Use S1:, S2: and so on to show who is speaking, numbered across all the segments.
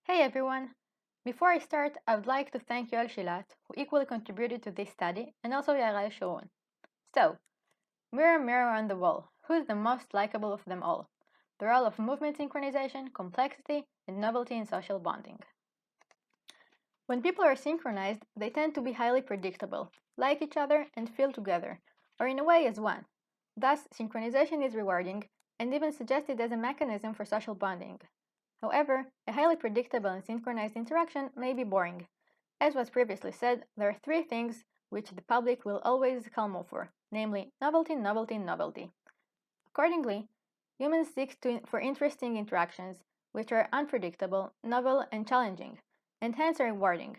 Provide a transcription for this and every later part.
S1: Hey everyone! Before I start, I would like to thank Yoel Shilat, who equally contributed to this study, and also Yaara Yeushurun. So, mirror, mirror on the wall, who's the most likable of them all? The role of movement synchronization, complexity, and novelty in social bonding. When people are synchronized, they tend to be highly predictable, like each other, and feel together, or in a way as one. Thus, synchronization is rewarding, and even suggested as a mechanism for social bonding. However, a highly predictable and synchronized interaction may be boring. As was previously said, there are three things which the public will always clamor for, namely novelty, novelty, novelty. Accordingly, humans seek for interesting interactions, which are unpredictable, novel, and challenging, and hence are rewarding.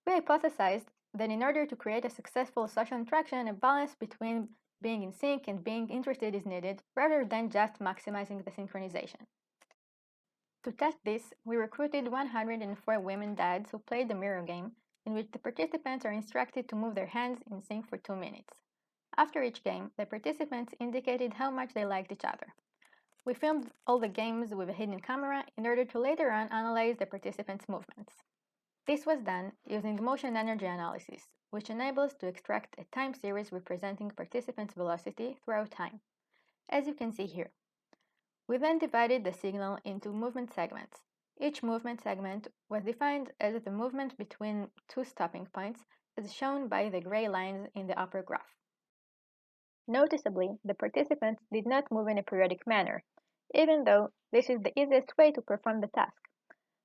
S1: We hypothesized that in order to create a successful social interaction, a balance between being in sync and being interested is needed, rather than just maximizing the synchronization. To test this, we recruited 104 women dads who played the mirror game, in which the participants are instructed to move their hands in sync for 2 minutes. After each game, the participants indicated how much they liked each other. We filmed all the games with a hidden camera in order to later on analyze the participants' movements. This was done using motion energy analysis, which enables to extract a time series representing participants' velocity throughout time, as you can see here. We then divided the signal into movement segments. Each movement segment was defined as the movement between two stopping points, as shown by the gray lines in the upper graph. Noticeably, the participants did not move in a periodic manner, even though this is the easiest way to perform the task.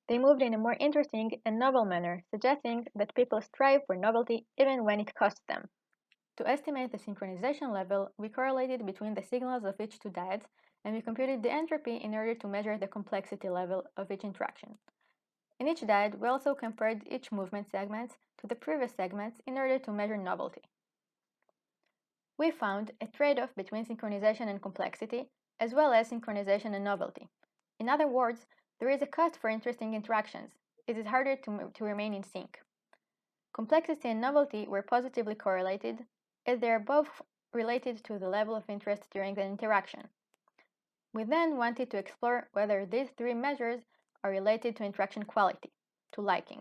S1: They moved in a more interesting and novel manner, suggesting that people strive for novelty even when it costs them. To estimate the synchronization level, we correlated between the signals of each two dyads, and we computed the entropy in order to measure the complexity level of each interaction. In each dyad, we also compared each movement segments to the previous segments in order to measure novelty. We found a trade-off between synchronization and complexity, as well as synchronization and novelty. In other words, there is a cost for interesting interactions. It is harder to remain in sync. Complexity and novelty were positively correlated, as they are both related to the level of interest during the interaction. We then wanted to explore whether these three measures are related to interaction quality, to liking.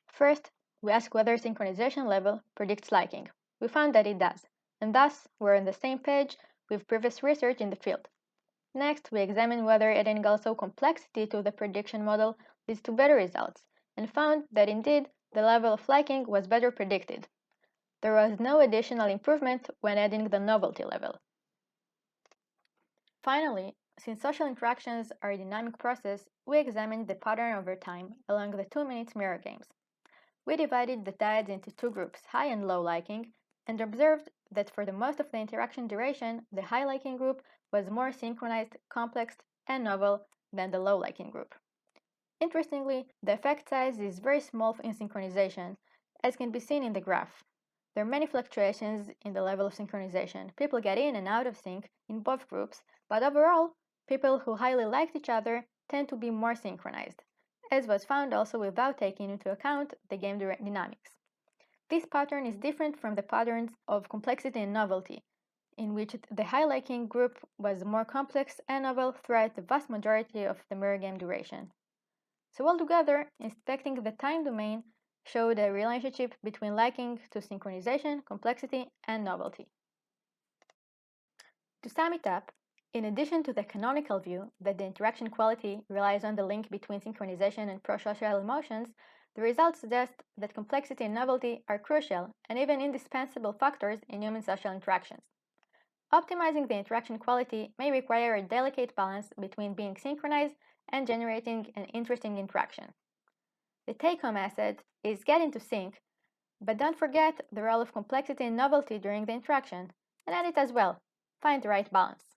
S1: First, we asked whether synchronization level predicts liking. We found that it does, and thus we're on the same page with previous research in the field. Next, we examined whether adding also complexity to the prediction model leads to better results, and found that indeed the level of liking was better predicted. There was no additional improvement when adding the novelty level. Finally, since social interactions are a dynamic process, we examined the pattern over time along the 2-minute mirror games. We divided the dyads into two groups, high and low liking, and observed that for the most of the interaction duration, the high liking group was more synchronized, complex, and novel than the low liking group. Interestingly, the effect size is very small in synchronization, as can be seen in the graph. There are many fluctuations in the level of synchronization. People get in and out of sync in both groups, but overall, people who highly liked each other tend to be more synchronized, as was found also without taking into account the game dynamics. This pattern is different from the patterns of complexity and novelty, in which the high liking group was more complex and novel throughout the vast majority of the mirror game duration. So altogether, inspecting the time domain showed a relationship between liking to synchronization, complexity, and novelty. To sum it up, in addition to the canonical view that the interaction quality relies on the link between synchronization and prosocial emotions, the results suggest that complexity and novelty are crucial and even indispensable factors in human social interactions. Optimizing the interaction quality may require a delicate balance between being synchronized and generating an interesting interaction. The take-home message is get into sync, but don't forget the role of complexity and novelty during the interaction, and add it as well. Find the right balance.